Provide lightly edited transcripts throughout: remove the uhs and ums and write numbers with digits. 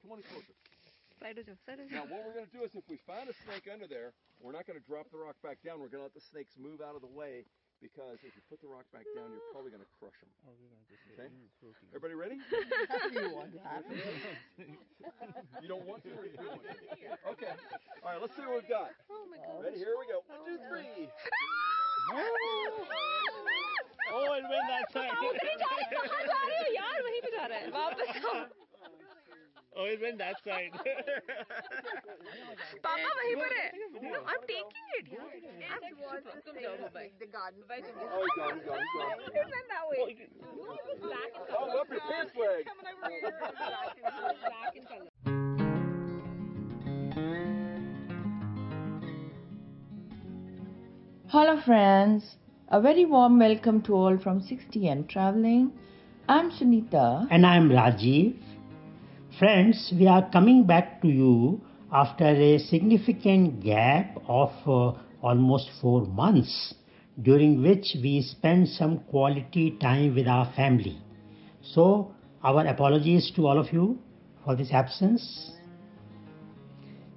Come on in closer. Now what we're going to do is if we find a snake under there, we're not going to drop the rock back down. We're going to let the snakes move out of the way because if you put the rock back down, you're probably going to crush them. Okay? Everybody ready? You want that? You don't want to or you do want to? Okay. All right, let's see what we've got. Oh my God. Ready? Here we go. 1, 2, 3. Oh, it went that side. Oh, it went that side. Papa, वहीं पर है. No, I'm taking it. The garden. Oh, he's gone. It went that way. Oh, up your pants leg. Hello friends, a very warm welcome to all from 60 and Traveling. I'm Sunita. And I'm Rajiv. Friends, we are coming back to you after a significant gap of almost 4 months, during which we spent some quality time with our family. So, our apologies to all of you for this absence.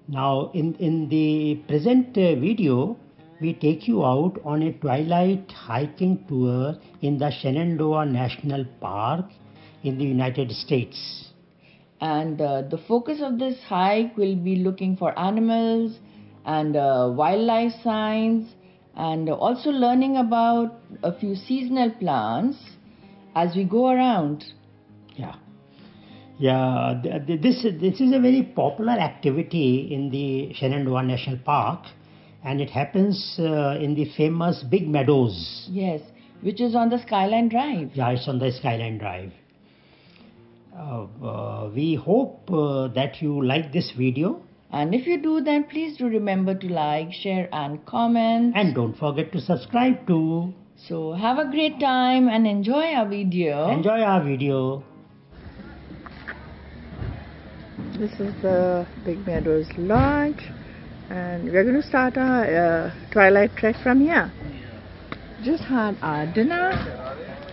Now, in the present video, we take you out on a twilight hiking tour in the Shenandoah National Park in the United States. And the focus of this hike will be looking for animals and wildlife signs, and also learning about a few seasonal plants as we go around. This is a very popular activity in the Shenandoah National Park, and it happens in the famous Big Meadows. Yes, which is on the Skyline Drive. Yeah, it's on the Skyline Drive. We hope that you like this video. And if you do, then please do remember to like, share and comment. And don't forget to subscribe too. So have a great time and enjoy our video. Enjoy our video. This is the Big Meadows Lodge, and we're going to start our twilight trek from here. Just had our dinner,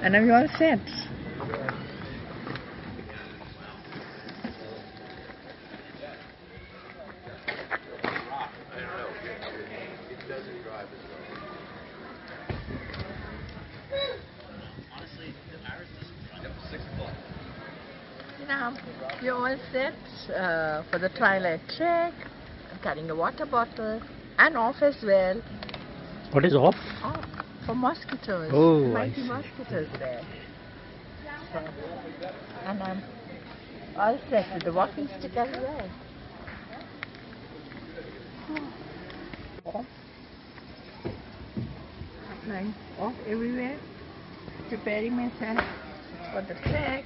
and now we're all set. Now, we're all set for the twilight trek. I'm carrying a water bottle and off as well. What is off? Off for mosquitoes. Oh, mighty mosquitoes there. So, and I'm all set with the walking stick as well. Applying off everywhere, preparing myself for the trek.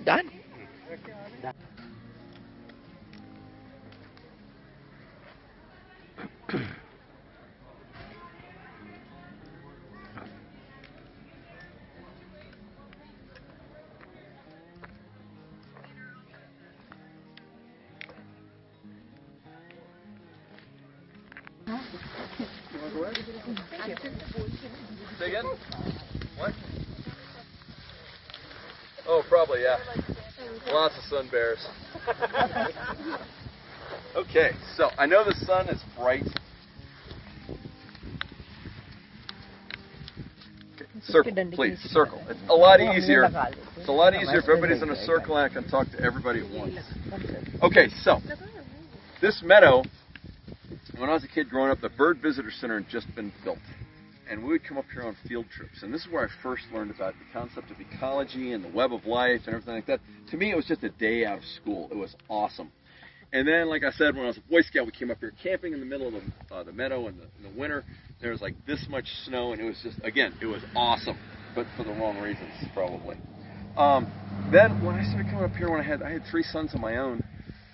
Done. Say again? What? Oh, probably, yeah. Lots of sun bears. Okay, so I know the sun is bright. Circle, please, circle. It's a lot easier. It's a lot easier if everybody's in a circle and I can talk to everybody at once. Okay, so this meadow, when I was a kid growing up, the Bird Visitor Center had just been built. And we would come up here on field trips. And this is where I first learned about the concept of ecology and the web of life and everything like that. To me, it was just a day out of school. It was awesome. And then, like I said, when I was a Boy Scout, we came up here camping in the middle of the meadow in the winter. There was like this much snow, and it was just, again, it was awesome, but for the wrong reasons, probably. Then, when I started coming up here, when I had 3 sons of my own,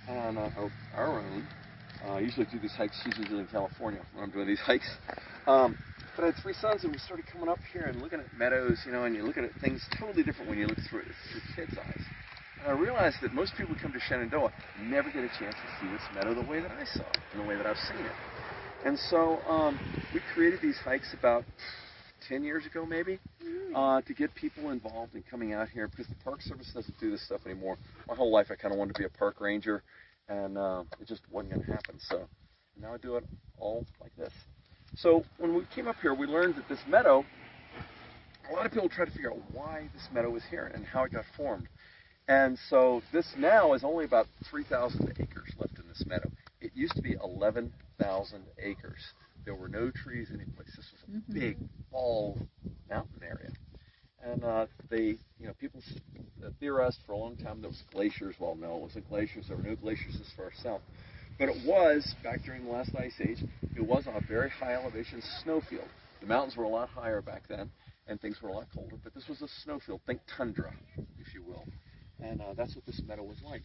on our own, I usually do these hikes usually in California when I'm doing these hikes. But I had 3 sons, and we started coming up here and looking at meadows, you know, and you're looking at things totally different when you look through kids' eyes. And I realized that most people who come to Shenandoah never get a chance to see this meadow the way that I saw it, and the way that I've seen it. And so we created these hikes about 10 years ago, maybe, to get people involved in coming out here, because the Park Service doesn't do this stuff anymore. My whole life I kind of wanted to be a park ranger, and it just wasn't going to happen. So now I do it all like this. So when we came up here, we learned that this meadow, a lot of people try to figure out why this meadow is here and how it got formed. And so this now is only about 3,000 acres left in this meadow. It used to be 11,000 acres. There were no trees anyplace. This was a big, bald mountain area. And people theorized for a long time there was glaciers. Well, no, it wasn't glaciers. There were no glaciers this far south. But it was, back during the last ice age, it was on a very high elevation snowfield. The mountains were a lot higher back then, and things were a lot colder. But this was a snowfield. Think tundra, if you will. And that's what this meadow was like.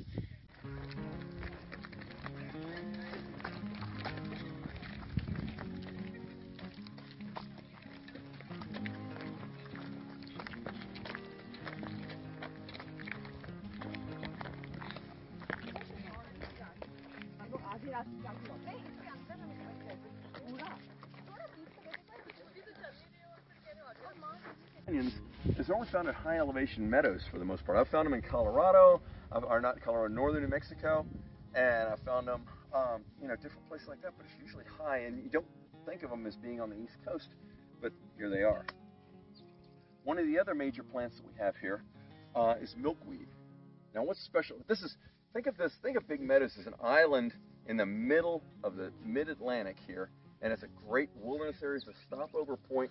Is only found at high elevation meadows for the most part. I've found them in Colorado, or not Colorado, northern New Mexico, and I've found them, different places like that. But it's usually high, and you don't think of them as being on the East Coast, but here they are. One of the other major plants that we have here is milkweed. Now, what's special? Think of Big Meadows as an island in the middle of the mid-Atlantic here, and it's a great wilderness area. It's a stopover point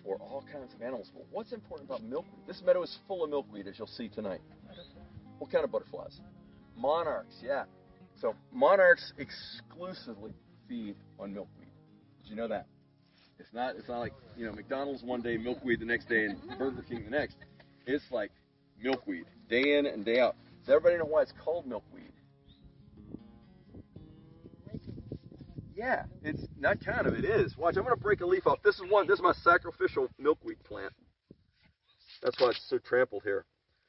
for all kinds of animals. But what's important about milkweed? This meadow is full of milkweed, as you'll see tonight. What kind of butterflies? Monarchs, yeah. So monarchs exclusively feed on milkweed. Did you know that? It's not like, McDonald's one day, milkweed the next day, and Burger King the next. It's like milkweed, day in and day out. Does everybody know why it's called milkweed? Yeah, it's not kind of, it is. Watch, I'm going to break a leaf off. This is my sacrificial milkweed plant. That's why it's so trampled here.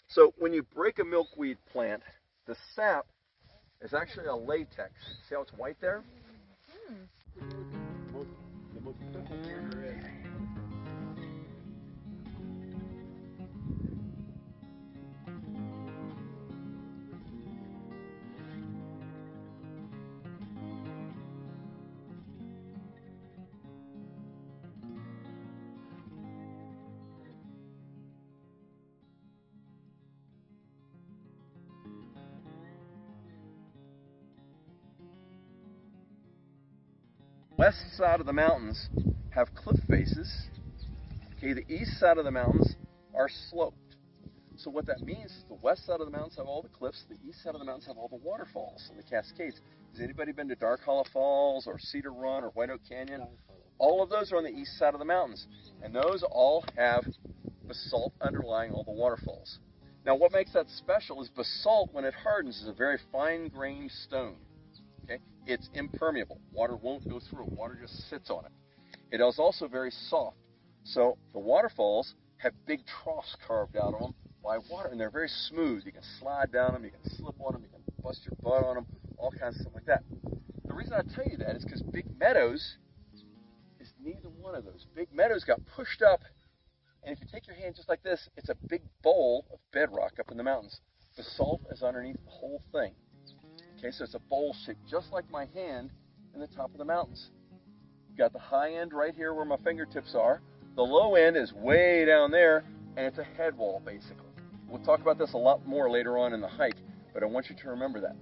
So when you break a milkweed plant, the sap is actually a latex. See how it's white there? The most simple thing there is. West side of the mountains have cliff faces. Okay, the east side of the mountains are sloped. So what that means is the west side of the mountains have all the cliffs, the east side of the mountains have all the waterfalls and the cascades. Has anybody been to Dark Hollow Falls or Cedar Run or White Oak Canyon? All of those are on the east side of the mountains, and those all have basalt underlying all the waterfalls. Now what makes that special is basalt, when it hardens, is a very fine-grained stone. Okay? It's impermeable. Water won't go through it. Water just sits on it. It is also very soft. So the waterfalls have big troughs carved out on them by water, and they're very smooth. You can slide down them, you can slip on them, you can bust your butt on them, all kinds of stuff like that. The reason I tell you that is because Big Meadows is neither one of those. Big Meadows got pushed up, and if you take your hand just like this, it's a big bowl of bedrock up in the mountains. The salt is underneath the whole thing. Okay, so it's a bowl shaped just like my hand in the top of the mountains. You've got the high end right here where my fingertips are. The low end is way down there, and it's a head wall, basically. We'll talk about this a lot more later on in the hike, but I want you to remember that.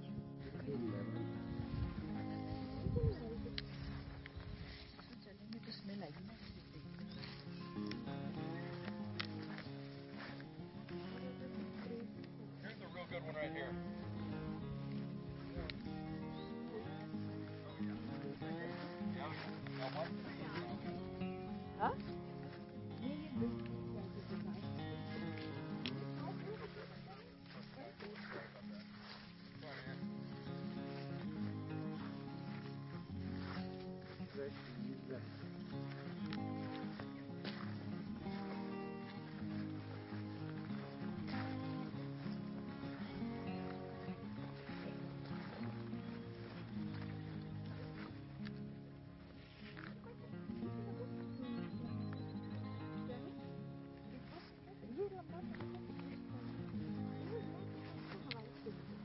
Here's the real good one right here. Huh?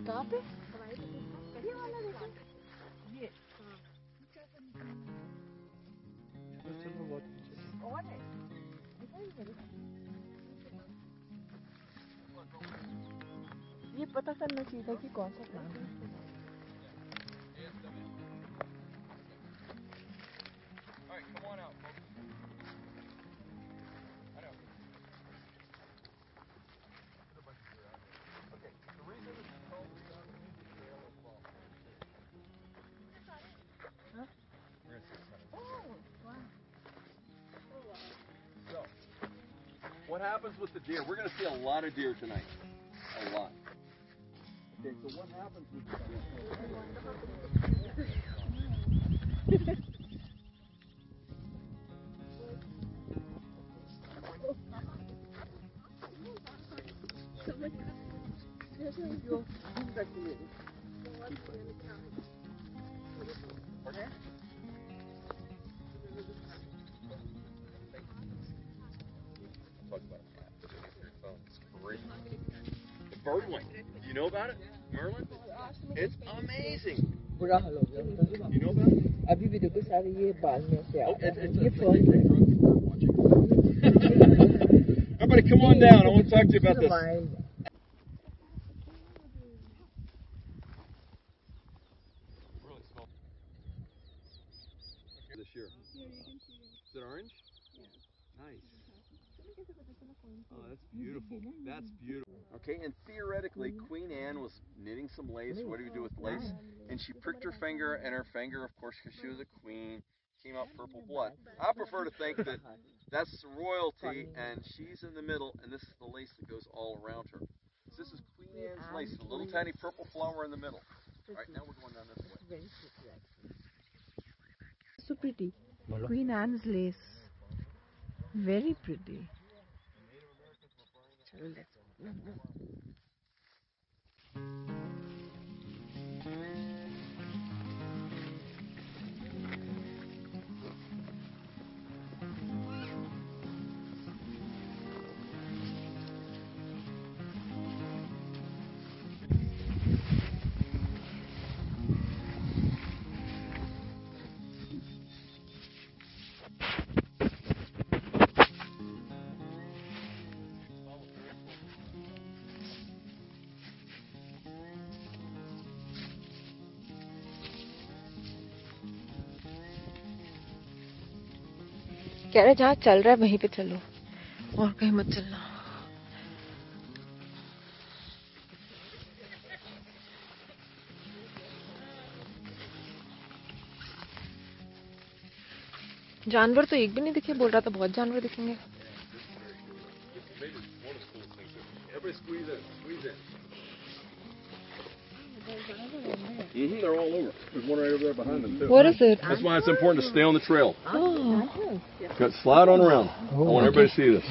कहाँ पे? ये वाला देखो। ये। और है। ये पता करना चाहिए था कि कौन सा प्लांट है। Alright, come on out, folks. I know. Okay, the reason this is called the Sun Music Trail is well. Huh? We're gonna see the sun. Oh, wow. So, what happens with the deer? We're gonna see a lot of deer tonight. A lot. Okay, so what happens with the deer? Talk about a map. It's great. The birdwing. Do you know about it, Merlin? It's amazing. बुरा हाल हो गया उनका। You know about it? अभी भी देखो सारे ये बाल में से आ Oh, रहे हैं। it's ये a फॉल है। Everybody, come on down. I want to talk to you about this. Really small. This year. Here you can see it. Is it orange? Yeah. Nice. Oh, that's beautiful. That's beautiful. Okay, and theoretically, Queen Anne was knitting some lace. What do you do with lace? And she pricked her finger, and her finger, of course, because she was a queen, came out purple blood. I prefer to think that that's royalty, and she's in the middle, and this is the lace that goes all around her. So this is Queen Anne's lace, the little tiny purple flower in the middle. All right, now we're going down this way. Very pretty, actually. So pretty. Queen Anne's lace. Very pretty. Chalo, let's go. कह रहे जहाँ चल रहा है वहीं पे चलो और कहीं मत चलना। जानवर तो एक भी नहीं दिखे, बोल रहा था बहुत जानवर दिखेंगे। Everybody squeeze in, squeeze in. They're all over. There's one right over there behind them too. What is it? That's why it's important to stay on the trail. Oh. Slide on around. I want everybody to see this.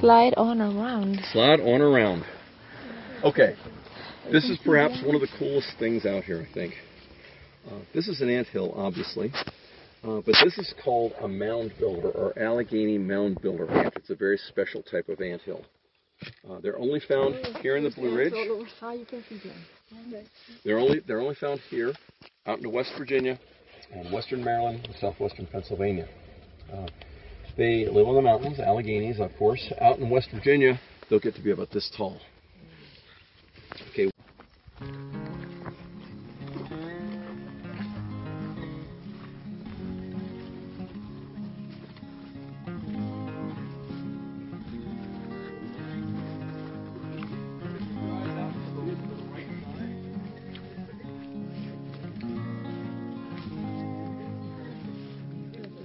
Slide on around. Slide on around. Okay. This is perhaps one of the coolest things out here, I think. This is an anthill, obviously. But this is called a mound builder, or Allegheny mound builder ant. It's a very special type of anthill. They're only found here in the Blue Ridge. They're only found here, out into West Virginia, and Western Maryland, and Southwestern Pennsylvania. They live on the mountains, Alleghenies, of course. Out in West Virginia, they'll get to be about this tall. Okay.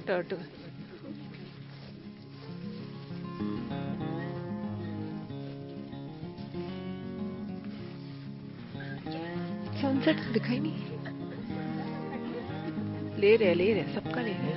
Turtle. Sunset दिखाई नहीं। ले रहे सबका ले रहे।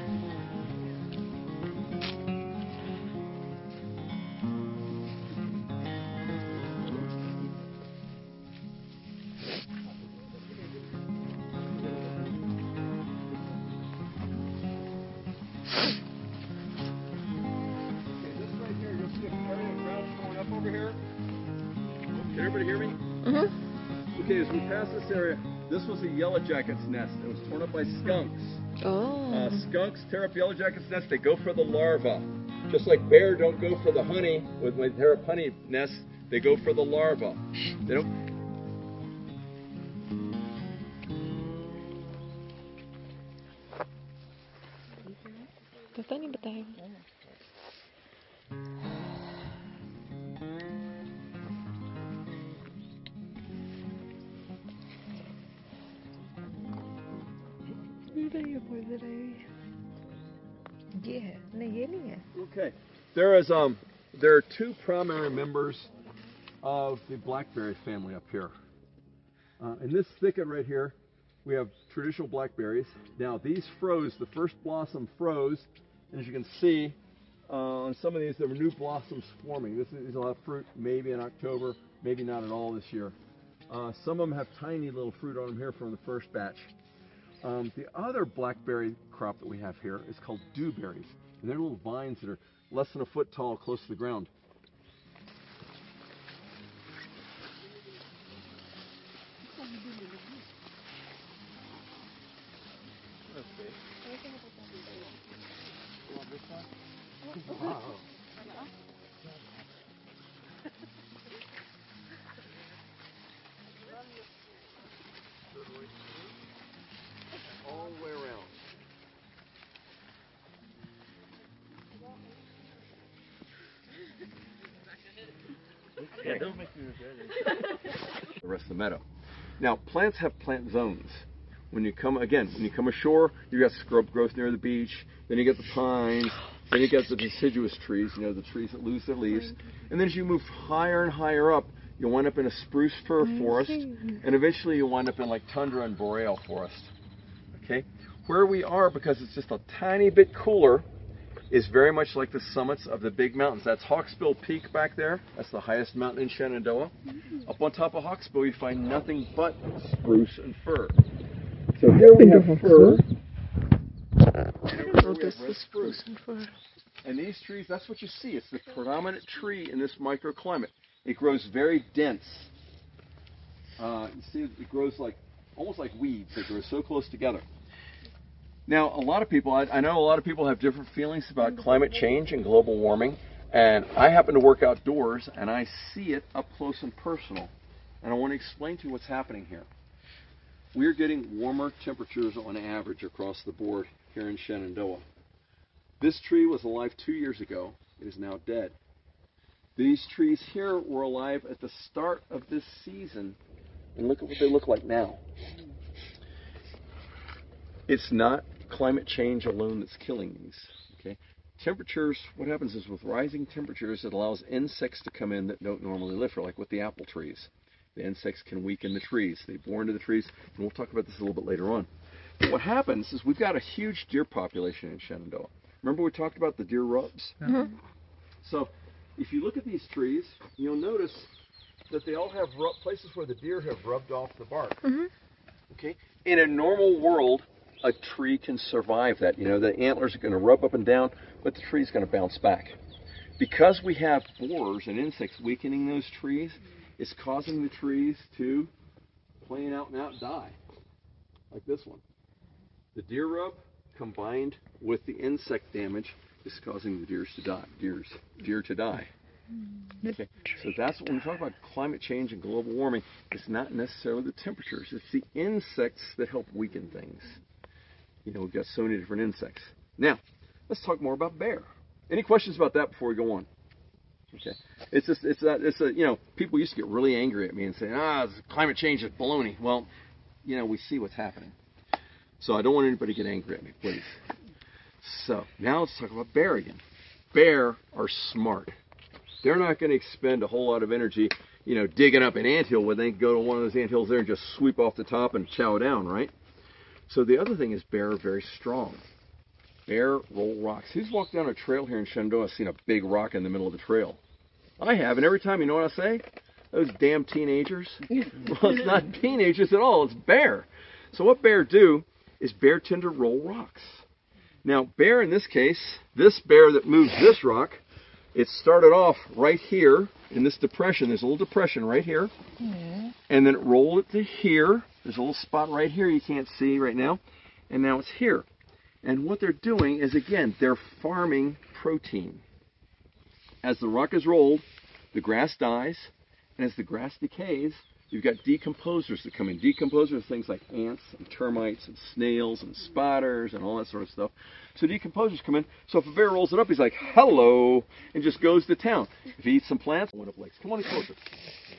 Can everybody hear me? Mm-hmm. Okay, as as we pass this area, this was a yellow jacket's nest. It was torn up by skunks. Oh. Skunks tear up yellow jacket's nest. They go for the larva. Just like bear don't go for the honey, when they tear up honey nests, they go for the larva. They don't. पता नहीं बताया ये है नहीं ये नहीं है. Okay, there are two primary members of the blackberry family up here. In this thicket right here, we have traditional blackberries. Now these froze, the first blossom froze, and as you can see, on some of these there were new blossoms forming. These will have fruit maybe in October, maybe not at all this year. Some of them have tiny little fruit on them here from the first batch. The other blackberry crop that we have here is called dewberries, and they're little vines that are less than a foot tall, close to the ground. Wow. All the way around. Yeah, don't make me regret it. The rest of the meadow. Now, plants have plant zones. When you come ashore, you got scrub growth near the beach. Then you get the pines. Then you get the deciduous trees, the trees that lose their leaves. And then as you move higher and higher up, you'll wind up in a spruce fir forest, and eventually you'll wind up in like tundra and boreal forest. Okay? Where we are, because it's just a tiny bit cooler, is very much like the summits of the big mountains. That's Hawksbill Peak back there. That's the highest mountain in Shenandoah. Up on top of Hawksbill, you find nothing but spruce and fir. So here we have fir. Spruce and fir. And these trees, that's what you see. It's the predominant tree in this microclimate. It grows very dense. You see, it grows almost like weeds. They grow so close together. Now, a lot of people, I know a lot of people have different feelings about climate change and global warming, and I happen to work outdoors, and I see it up close and personal. And I want to explain to you what's happening here. We're getting warmer temperatures on average across the board here in Shenandoah. This tree was alive 2 years ago. It is now dead. These trees here were alive at the start of this season, and look at what they look like now. It's not climate change alone that's killing these. Okay? Temperatures, what happens is with rising temperatures, it allows insects to come in that don't normally live here, like with the apple trees. The insects can weaken the trees. They bore into the trees, and we'll talk about this a little bit later on. But what happens is we've got a huge deer population in Shenandoah. Remember we talked about the deer rubs? Mm-hmm. So if you look at these trees, you'll notice that they all have places where the deer have rubbed off the bark. Mm-hmm. Okay? In a normal world, a tree can survive that. The antlers are going to rub up and down, but the tree's going to bounce back. Because we have borers and insects weakening those trees, it's causing the trees to plain out and out die, like this one. The deer rub combined with the insect damage is causing the deer to die. Okay. So that's when we talk about climate change and global warming. It's not necessarily the temperatures; it's the insects that help weaken things. We've got so many different insects. Now, let's talk more about bear. Any questions about that before we go on? Okay. People used to get really angry at me and say, climate change is baloney. Well, we see what's happening. So I don't want anybody to get angry at me, please. So now let's talk about bear again. Bear are smart. They're not going to expend a whole lot of energy, digging up an anthill when they can go to one of those anthills there and just sweep off the top and chow down, right? So the other thing is bear are very strong. Bear roll rocks. Who's walked down a trail here in Shenandoah and seen a big rock in the middle of the trail? I have, and every time, you know what I say? Those damn teenagers. Well, it's not teenagers at all. It's bear. So what bear do is bear tend to roll rocks. Now, bear in this case, this bear that moves this rock, it started off right here, in this depression. There's a little depression right here. And then it rolled it to here. There's a little spot right here you can't see right now. And now it's here. And what they're doing is, again, they're farming protein. As the rock is rolled, the grass dies. And as the grass decays, you've got decomposers that come in. Decomposers are things like ants and termites and snails and spiders and all that sort of stuff. So decomposers come in. So if a bear rolls it up, he's like, hello, and just goes to town. If he eats some plants, went up lakes. Come on in closer.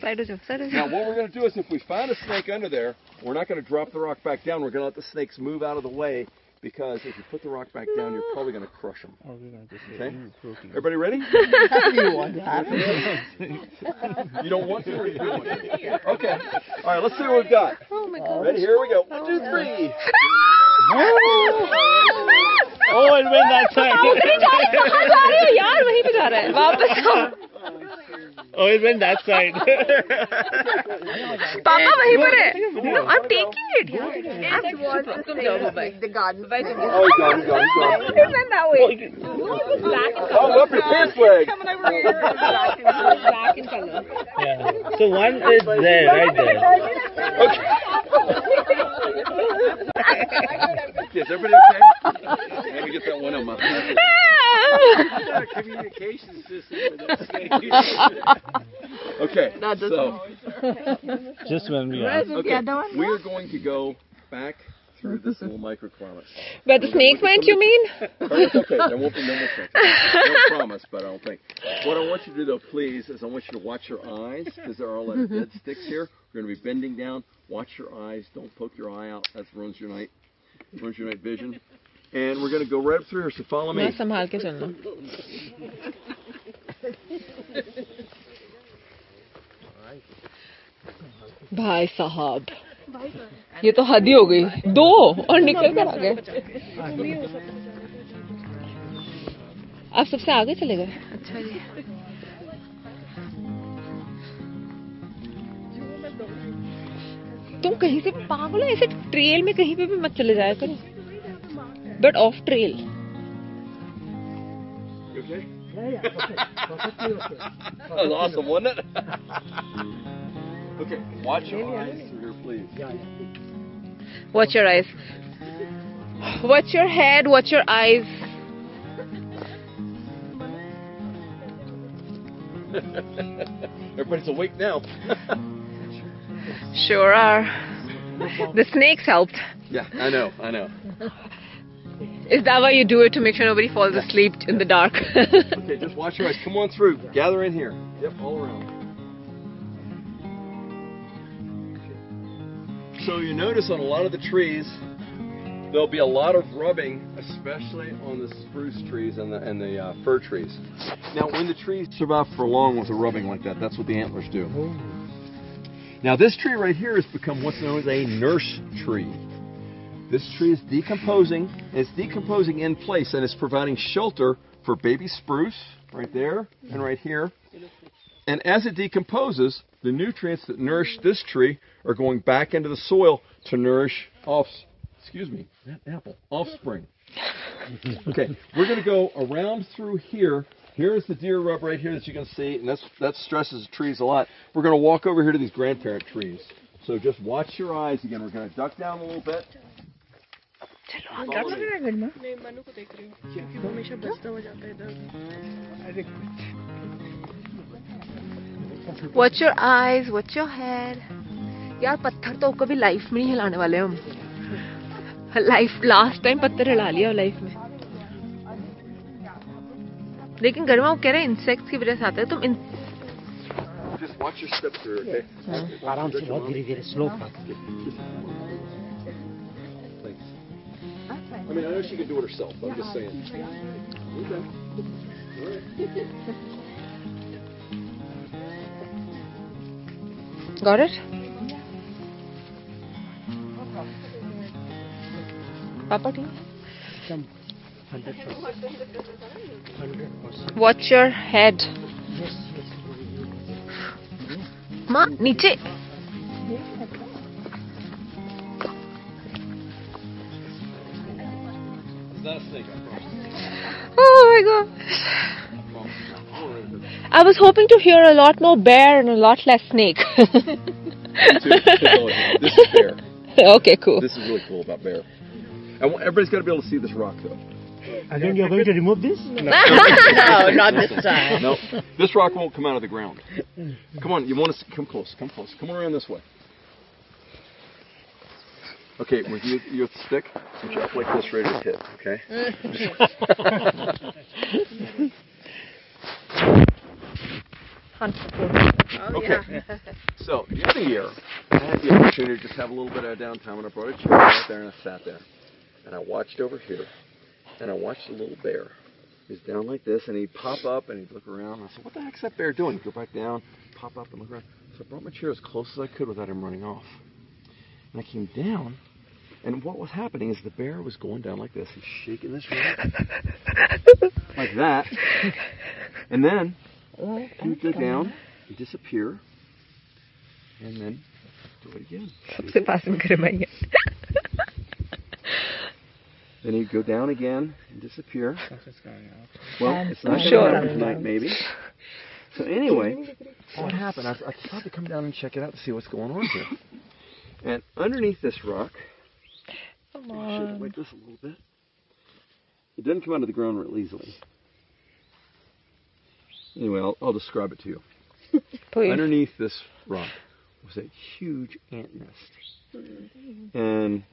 Now what we're going to do is, if we find a snake under there, we're not going to drop the rock back down. We're going to let the snakes move out of the way, because if you put the rock back down, you're probably going to crush them. Okay? Everybody ready? You want that? You don't want to, or you do want to? Okay. All right, let's see what we've got. Oh my God. Ready? Here we go. 1, 2, 3. Oh, it went that side. Oh, it went that side. Papa, वहीं पर है. No, I'm taking it. The garden. Oh, he's gone. It went that way. Oh, up your pants leg. Black in color. Yeah. So one is there, right there. Okay. Is everybody okay? Let me get that one on my face. Communication system. Okay, so Just when we are. okay, we are going to go back through this little microclimate. Where the snakes went, you mean? It's okay. There won't be no more snakes. I don't promise, but I don't think. What I want you to do, though, please, is I want you to watch your eyes, because there are a lot of dead sticks here. We're going to be bending down. Watch your eyes. Don't poke your eye out. That ruins your night vision. And we're going to go right up through here, so follow me. संभाल के चलना. भाई साहब, ये तो हद ही हो गई. 2 और निकल कर आ गए. आप सबसे आगे चले गए. अच्छा जी. तुम कहीं से पागल हो, ऐसे ट्रेल में कहीं पे भी मत चले जाया करो. But off trail. You okay? Yeah. That was awesome, wasn't it? Okay, watch your eyes through here, please. Watch your eyes. Watch your head, watch your eyes. Everybody's awake now. Sure are. The snakes helped. Yeah, I know. Is that why you do it, to make sure nobody falls asleep in the dark? Okay, just watch your eyes. Come on through. Gather in here. Yep, all around. So you notice on a lot of the trees, there'll be a lot of rubbing, especially on the spruce trees and the fir trees. Now, when the trees survive for long with a rubbing like that, that's what the antlers do. Now, this tree right here has become what's known as a nurse tree. This tree is decomposing, and it's decomposing in place, and it's providing shelter for baby spruce right there and right here. And as it decomposes, the nutrients that nourish this tree are going back into the soil to nourish offspring. Okay, we're going to go around through here. Here's the deer rub right here that you can see, and that stresses the trees a lot. We're going to walk over here to these grandparent trees. So just watch your eyes again. We're going to duck down a little bit. Watch your eyes, watch your head. यार पत्थर तो कभी life में नहीं हिलाने वाले हम. Last time पत्थर हिला लिया लाइफ में. लेकिन गर्मा वो कह रहे हैं इंसेक्ट्स की वजह से आता है. तुम Just watch your steps through, okay? आराम से, बहुत धीरे-धीरे, slow. Thanks. I mean, I know she can do it herself, but I'm just saying. Okay. All right. Got it? Papa, do you? 100%. Watch your head. Ma, नीचे. Is not a snake, I promise. Oh my gosh. I was hoping to hear a lot more bear and a lot less snake. Me too. This is bear. Okay, cool. This is really cool about bear. Everybody's got to be able to see this rock, though. Again, you're going to remove this? No, not this time. No, this rock won't come out of the ground. Come on, you want to come close? Come close. Come around this way. Okay, with your stick, reach up like this, ready to hit. Okay. Okay. So the other year, I had the opportunity to just have a little bit of downtime, and I brought a chair out there and I sat there, and I watched over here, and I watched a little bear. He's down like this, and he'd pop up and he'd look around. And I said, "What the heck's that bear doing?" He'd go back down, pop up, and look around. So I brought my chair as close as I could without him running off. And I came down, and what was happening is the bear was going down like this. He's shaking this rock like that, and then he'd go down, he'd disappear, and then do it again. Then he'd go down again and disappear. Well, it's not going to happen tonight, maybe. So anyway, what happened? I thought to come down and check it out to see what's going on here. And underneath this rock, shake it like this a little bit. It doesn't come out of the ground real easily. Anyway, I'll describe it to you. Underneath this rock was a huge ant nest. And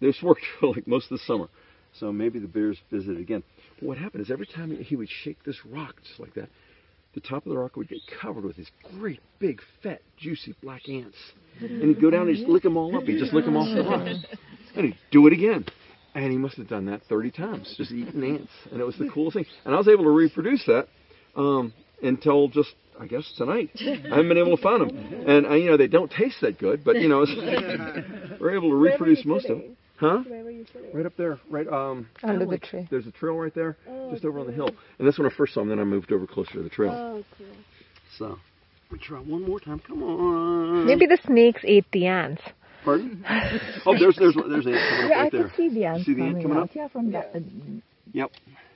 this worked for like most of the summer. So maybe the bears visited again. But what happened is every time he would shake this rock just like that, the top of the rock would get covered with these great, big, fat, juicy black ants. And he'd go down and just lick them all up. He'd just lick them off the rock. And he'd do it again. And he must have done that 30 times, just eating ants. And it was the coolest thing. And I was able to reproduce that until just, I guess, tonight. I haven't been able to find them. And, they don't taste that good, but, we're able to reproduce most of them. Huh? Right up there, right under the tree. There's a trail right there, just over on the hill. And that's when I first saw them. Then I moved over closer to the trail. Oh, cool. So, let me try one more time. Come on. Maybe the snakes ate the ants. Pardon? Oh, there's ants coming up right there. I can see the ants. See the ant coming up? Yeah, from that. Yep.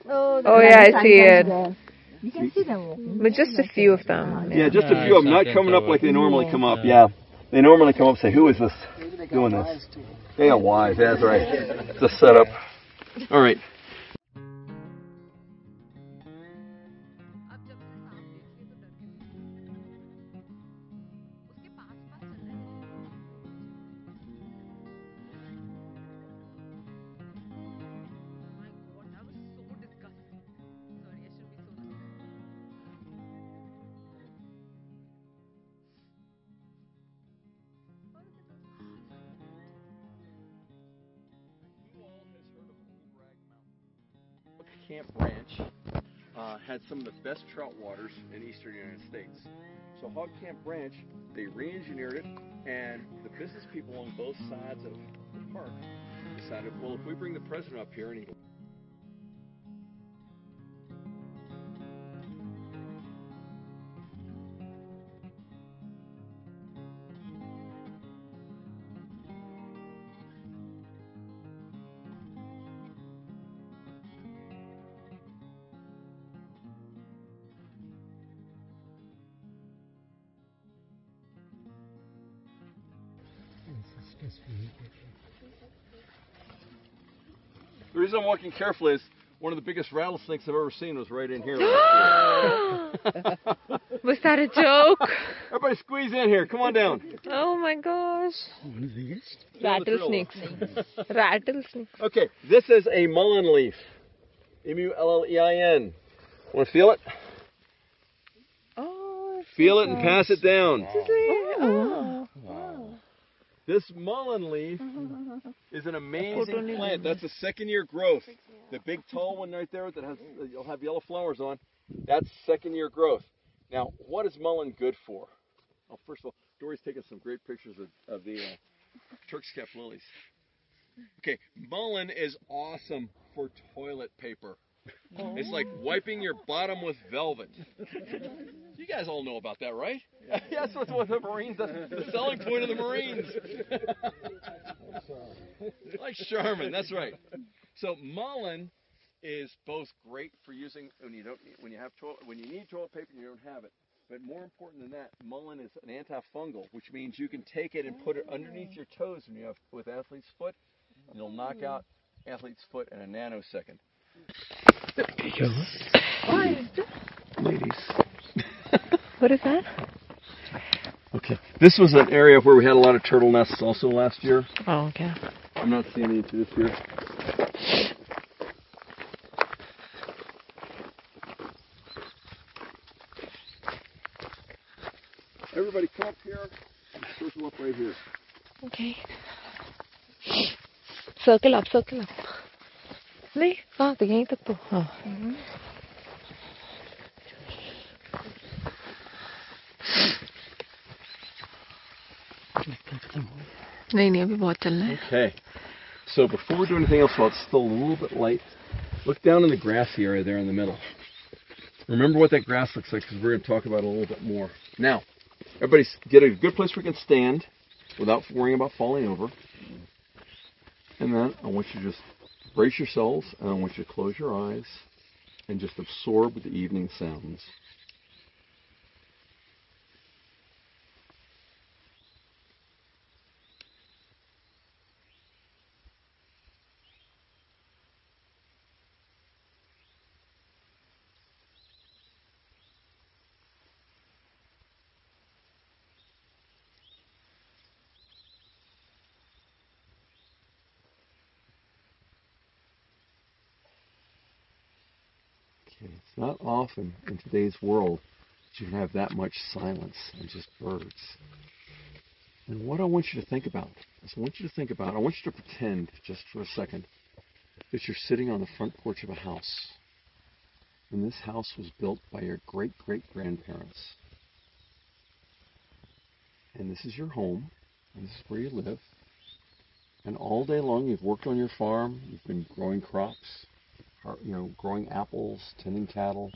Oh yeah, I see it. You can see them. But just a few of them. Yeah, just a few of them. Not coming up like they normally come up. Yeah. They normally come up and say, "Who is this doing this?" They are wise. That's right. It's a setup. All right. Camp Ranch had some of the best trout waters in eastern United States. So Hog Camp Ranch, they re-engineered it, and the business people on both sides of the park decided, well, if we bring the president up here and he The reason I'm walking carefully is one of the biggest rattlesnakes I've ever seen was right in here. Was that a joke? Everybody squeeze in here. Come on down. Oh my gosh. One of the biggest? Rattlesnakes. Rattlesnakes. Okay, this is a mullein leaf. M-U-L-L-E-I-N. Want to feel it? Oh. Feel it and pass it down. Oh. This mullein leaf is an amazing plant. That's a second-year growth. The big tall one right there that you'll have yellow flowers on, that's second-year growth. Now, what is mullein good for? Well, first of all, Dory's taken some great pictures of the Turk's cap lilies. Okay, mullein is awesome for toilet paper. It's like wiping your bottom with velvet. You guys all know about that, right? That's what the Marines, that's the selling point of the Marines. Like Charmin, that's right. So mullein is both great for using when you need toilet paper and you don't have it. But more important than that, mullein is an antifungal, which means you can take it and put it underneath your toes when you have with athlete's foot, and it'll knock out athlete's foot in a nanosecond. Ladies. What is that? Okay. This was an area where we had a lot of turtle nests also last year. Oh, okay. I'm not seeing any this year. Everybody come up here and circle up right here. Okay. Circle up, circle up. नहीं हाँ तो यहीं तक तो हाँ नहीं अभी बहुत चलना है. Okay. So before we do anything else while it's still a little bit light, look down in the grassy area there in the middle. Remember what that grass looks like because we're going to talk about it a little bit more. Now, everybody get a good place where we can stand without worrying about falling over. And then I want you to just brace yourselves, and I want you to close your eyes and just absorb the evening sounds. Okay, it's not often in today's world that you can have that much silence and just birds. And what I want you to think about is I want you to pretend just for a second that you're sitting on the front porch of a house. And this house was built by your great-great-grandparents. And this is your home, and this is where you live. And all day long you've worked on your farm, you've been growing crops, growing apples, tending cattle,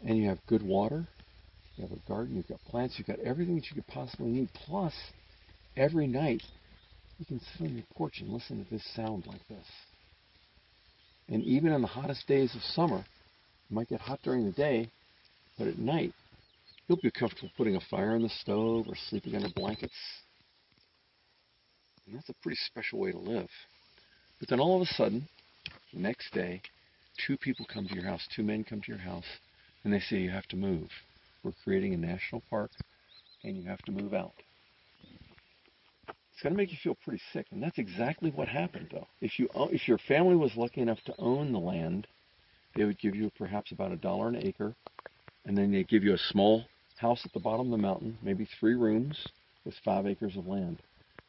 and you have good water, you have a garden, you've got plants, you've got everything that you could possibly need. Plus, every night, you can sit on your porch and listen to this sound like this. And even on the hottest days of summer, it might get hot during the day, but at night, you'll be comfortable putting a fire in the stove or sleeping under blankets. And that's a pretty special way to live. But then all of a sudden, the next day, two men come to your house, and they say you have to move. We're creating a national park, and you have to move out. It's going to make you feel pretty sick, and that's exactly what happened, though. If your family was lucky enough to own the land, they would give you perhaps about $1 an acre, and then they'd give you a small house at the bottom of the mountain, maybe 3 rooms with 5 acres of land.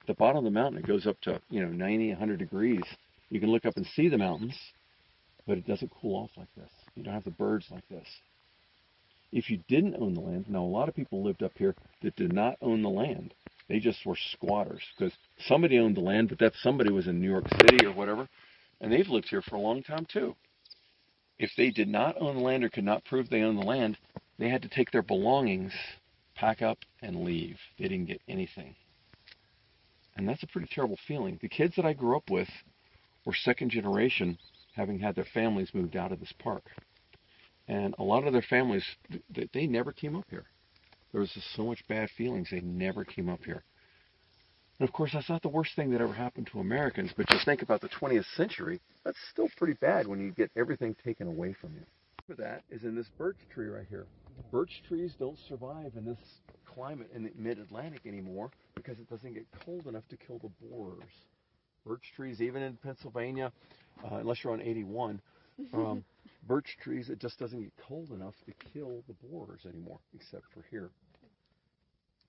At the bottom of the mountain, it goes up to 90, 100 degrees. You can look up and see the mountains, but it doesn't cool off like this. You don't have the birds like this. If you didn't own the land, now a lot of people lived up here that did not own the land. They just were squatters because somebody owned the land, but that somebody was in New York City or whatever, and they've lived here for a long time too. If they did not own the land or could not prove they owned the land, they had to take their belongings, pack up, and leave. They didn't get anything. And that's a pretty terrible feeling. The kids that I grew up with were second generation, having had their families moved out of this park. And a lot of their families, they never came up here. There was just so much bad feelings, they never came up here. And of course, that's not the worst thing that ever happened to Americans, but just think about the 20th century, that's still pretty bad when you get everything taken away from you. For that is in this birch tree right here. Birch trees don't survive in this climate in the mid-Atlantic anymore because it doesn't get cold enough to kill the borers. Birch trees, even in Pennsylvania, unless you're on 81, birch trees, it just doesn't get cold enough to kill the borers anymore, except for here.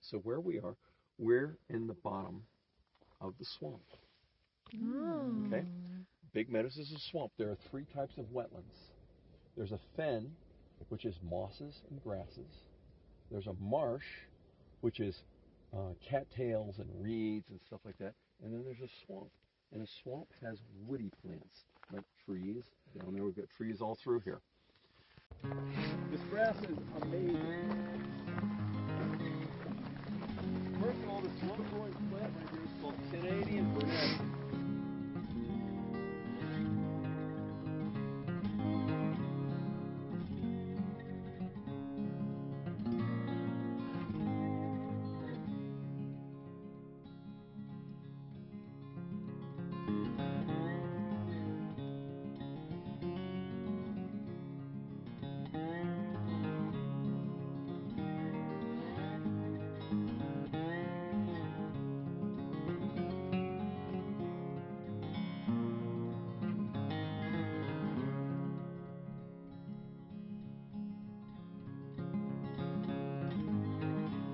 So where we are, we're in the bottom of the swamp. Okay? Big Meadows is a swamp. There are 3 types of wetlands. There's a fen, which is mosses and grasses. There's a marsh, which is cattails and reeds and stuff like that. And then there's a swamp. And a swamp has woody plants, like trees. Down there we've got trees all through here. This grass is amazing. First of all, this low-growing plant right here is called Canadian brunette.